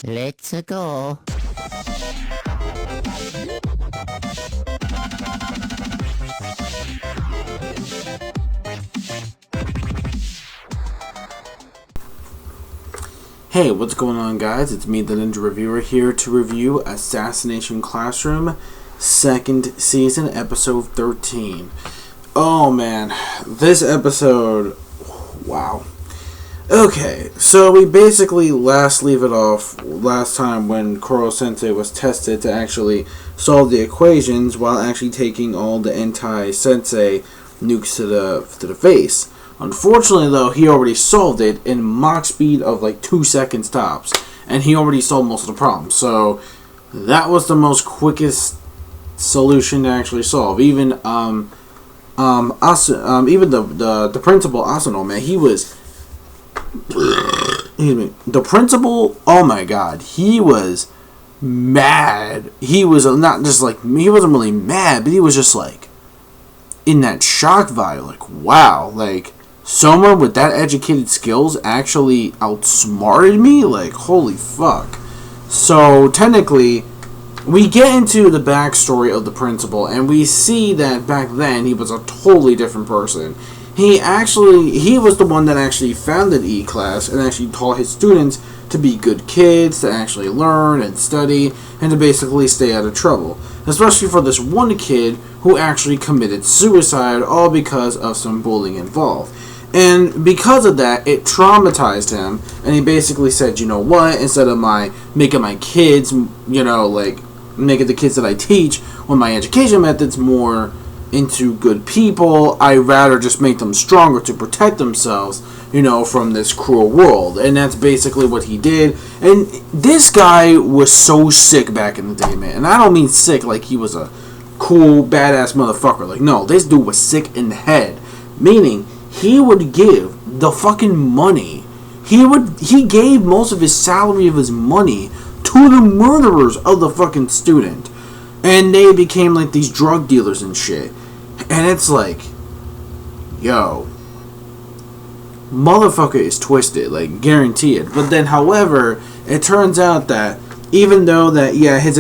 Let's go. Hey, what's going on, guys? It's me, the Ninja Reviewer, here to review Assassination Classroom, 2nd season, episode 13. Oh, man. This episode... wow. Okay, so we basically leave it off last time when Koro-sensei was tested to actually solve the equations while actually taking all the anti-sensei nukes to the face. Unfortunately, though, he already solved it in Mach speed of like 2 seconds tops, and he already solved most of the problems. So that was the most quickest solution to actually solve. Even even the principal Asano, man, he was excuse me, the principal. Oh my God, he was mad. He was not just like, he wasn't really mad, but he was just like in that shock vibe, like, wow, like someone with that educated skills actually outsmarted me? Like, holy fuck. So, technically, we get into the backstory of the principal, and we see that back then he was a totally different person. He was the one that actually founded E-Class and actually taught his students to be good kids, to actually learn and study, and to basically stay out of trouble. Especially for this one kid who actually committed suicide, all because of some bullying involved. And because of that, it traumatized him, and he basically said, you know what, instead of making my kids, making the kids that I teach with my education methods more into good people, I'd rather just make them stronger to protect themselves, from this cruel world. And that's basically what he did. And this guy was so sick back in the day, man. And I don't mean sick like he was a cool, badass motherfucker. Like, no, this dude was sick in the head. Meaning, he would give the fucking money. He gave most of his salary of his money to the murderers of the fucking student. And they became like these drug dealers and shit. And it's like, yo, motherfucker is twisted, like, guarantee it. But then, however, it turns out that even though that, yeah, his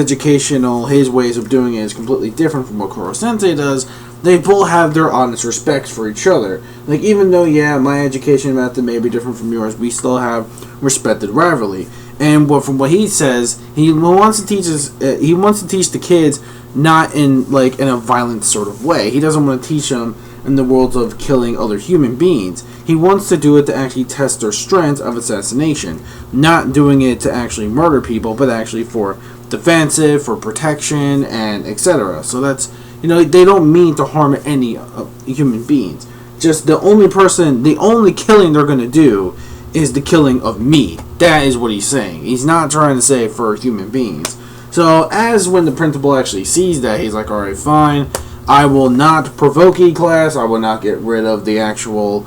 ways of doing it is completely different from what Koro-sensei does, they both have their honest respects for each other. Like, even though, yeah, my education method may be different from yours, we still have respected rivalry. And from what he says, he wants to teach the kids not in a violent sort of way. He doesn't want to teach them in the world of killing other human beings. He wants to do it to actually test their strengths of assassination, not doing it to actually murder people, but actually for defensive, for protection, and etc. So that's, they don't mean to harm any human beings. Just the only killing they're going to do is the killing of me. That is what he's saying. He's not trying to say for human beings. So, when the principal actually sees that, he's like, alright, fine. I will not provoke E-Class. I will not get rid of the actual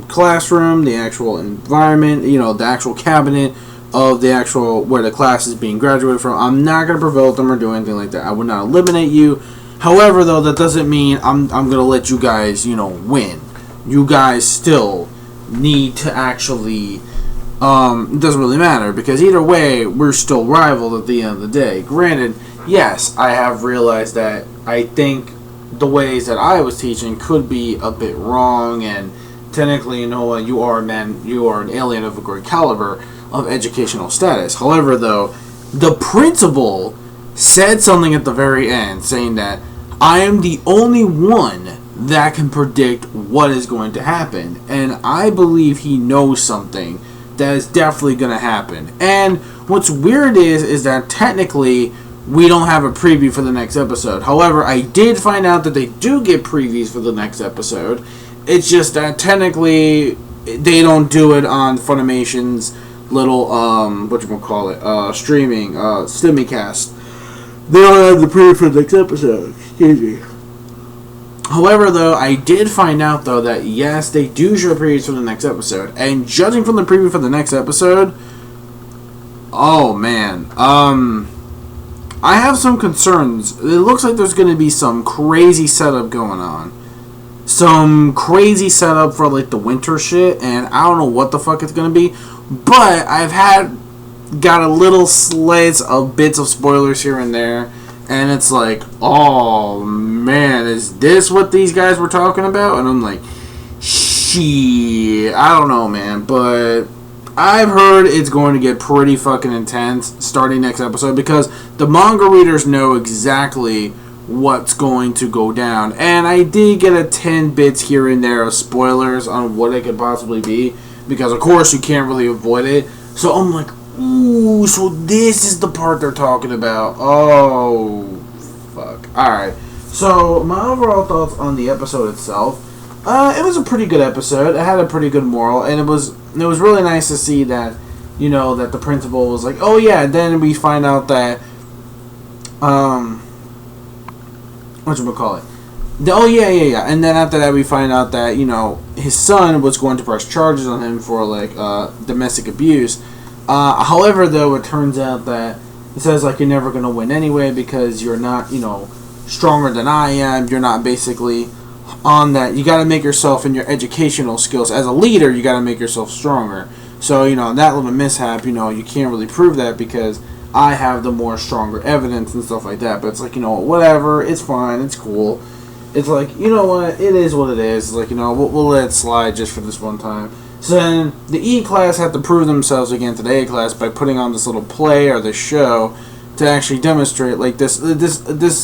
classroom, the actual environment, the actual cabinet of the actual, where the class is being graduated from. I'm not going to provoke them or do anything like that. I would not eliminate you. However, though, that doesn't mean I'm going to let you guys, win. You guys still need to actually, it doesn't really matter, because either way, we're still rivals at the end of the day. Granted, yes, I have realized that I think the ways that I was teaching could be a bit wrong, and technically, you are an alien of a great caliber of educational status. However, though, the principal said something at the very end, saying that I am the only one that can predict what is going to happen, and I believe he knows something that is definitely going to happen. And what's weird is that technically we don't have a preview for the next episode. However, I did find out that they do get previews for the next episode. It's just that technically they don't do it on Funimation's little streaming Stimmycast. They don't have the preview for the next episode. Excuse me. However, though, I did find out, though, that yes, they do show previews for the next episode. And judging from the preview for the next episode, oh, man. I have some concerns. It looks like there's going to be some crazy setup going on. some crazy setup for like the winter shit, and I don't know what the fuck it's gonna be, but got a little slits of bits of spoilers here and there, and it's like, oh man, is this what these guys were talking about? And I'm like, shit, I don't know, man, but I've heard it's going to get pretty fucking intense starting next episode, because the manga readers know exactly what's going to go down. And I did get a 10 bits here and there of spoilers on what it could possibly be, because of course you can't really avoid it. So I'm like, ooh, so this is the part they're talking about. Oh, fuck. Alright, so my overall thoughts on the episode itself. It was a pretty good episode. It had a pretty good moral, and it was really nice to see that, you know, that the principal was like, oh yeah, and then we find out that, whatchamacallit? Oh yeah. And then after that we find out that, you know, his son was going to press charges on him for, like, domestic abuse. However, though, it turns out that it says, like, you're never going to win anyway because you're not, you know, stronger than I am. You're not basically on that. You got to make yourself and your educational skills as a leader, you got to make yourself stronger. So, you know, that little mishap, you know, you can't really prove that because I have the more stronger evidence and stuff like that. But it's like, you know, whatever, it's fine, it's cool. It's like, you know what, it is what it is. It's like, you know, we'll let it slide just for this one time. So then the E class had to prove themselves again to the A class by putting on this little play or this show to actually demonstrate, like, this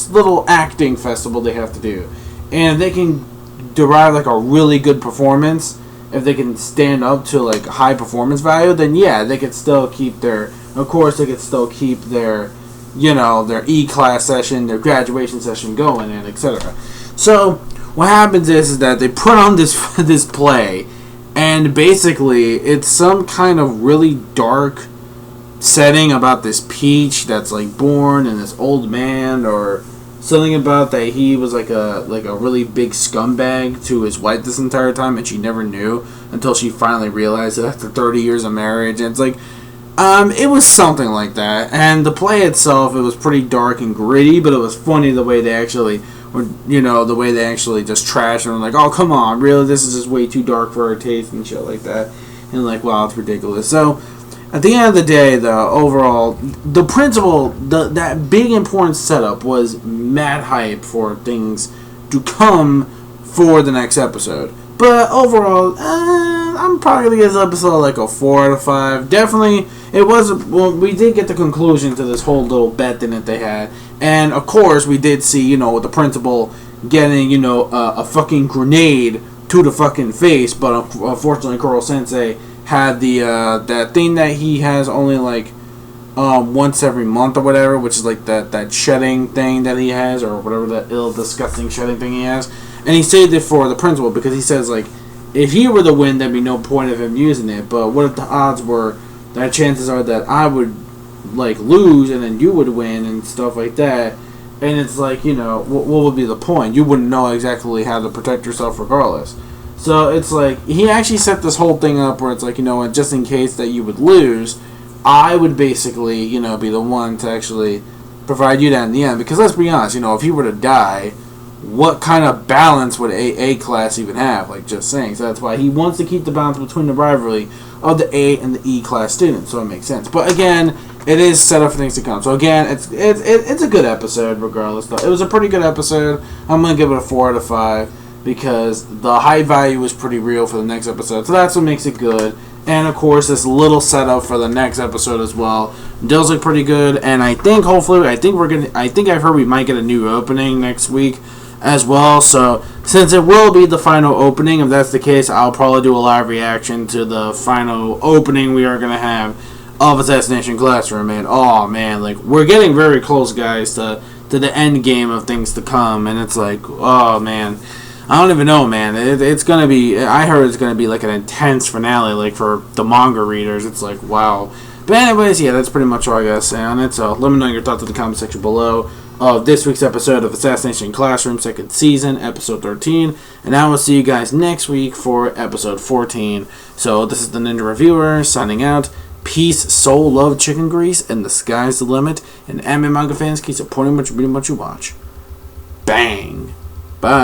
little acting festival they have to do. And if they can derive, like, a really good performance, if they can stand up to, like, high performance value, then yeah, they could still keep their, of course, they could still keep their, you know, their E-class session, their graduation session going, and etc. So what happens is that they put on this play, and basically it's some kind of really dark setting about this peach that's, like, born, and this old man, or something about that he was like a really big scumbag to his wife this entire time, and she never knew until she finally realized it after 30 years of marriage. And it's like, it was something like that. And the play itself, it was pretty dark and gritty, but it was funny the way they actually were, you know, the way they actually just trashed and were like, oh, come on, really, this is just way too dark for our taste and shit like that. And like, wow, it's ridiculous. So at the end of the day, though, overall, the principal, that big important setup was mad hype for things to come for the next episode. But overall, I'm probably going to give this episode like a 4 out of 5. Definitely, it was, well, we did get the conclusion to this whole little bet that they had. And, of course, we did see, you know, the principal getting, you know, a fucking grenade to the fucking face. But unfortunately, Kuro Sensei had the that thing that he has only like once every month or whatever, which is like that shedding thing that he has, or whatever, that disgusting shedding thing he has. And he saved it for the principal because he says, like, if he were to win, there'd be no point of him using it. But what if the odds were that chances are that I would, like, lose and then you would win and stuff like that? And it's like, you know, what would be the point? You wouldn't know exactly how to protect yourself regardless. So it's like, he actually set this whole thing up where it's like, you know, just in case that you would lose, I would basically, you know, be the one to actually provide you that in the end. Because let's be honest, you know, if he were to die, what kind of balance would A class even have? Like, just saying. So that's why he wants to keep the balance between the rivalry of the A and the E class students. So it makes sense. But again, it is set up for things to come. So again, it's a good episode regardless. Though. It was a pretty good episode. I'm going to give it a 4 out of 5. Because the high value was pretty real for the next episode. So that's what makes it good. And of course, this little setup for the next episode as well does look pretty good. And I think hopefully, I think I've heard we might get a new opening next week as well. So since it will be the final opening, if that's the case, I'll probably do a live reaction to the final opening we are going to have of Assassination Classroom. And oh man, like, we're getting very close, guys, to the end game of things to come. And it's like, oh man, I don't even know, man. It's going to be, I heard it's going to be like an intense finale, like for the manga readers. It's like, wow. But anyways, yeah, that's pretty much all I got to say on it. So let me know your thoughts in the comment section below of this week's episode of Assassination Classroom, 2nd season, episode 13. And I will see you guys next week for episode 14. So this is the Ninja Reviewer signing out. Peace, soul, love, chicken grease, and the sky's the limit. And anime manga fans, keep supporting what you read and what you watch. Bang. Bye.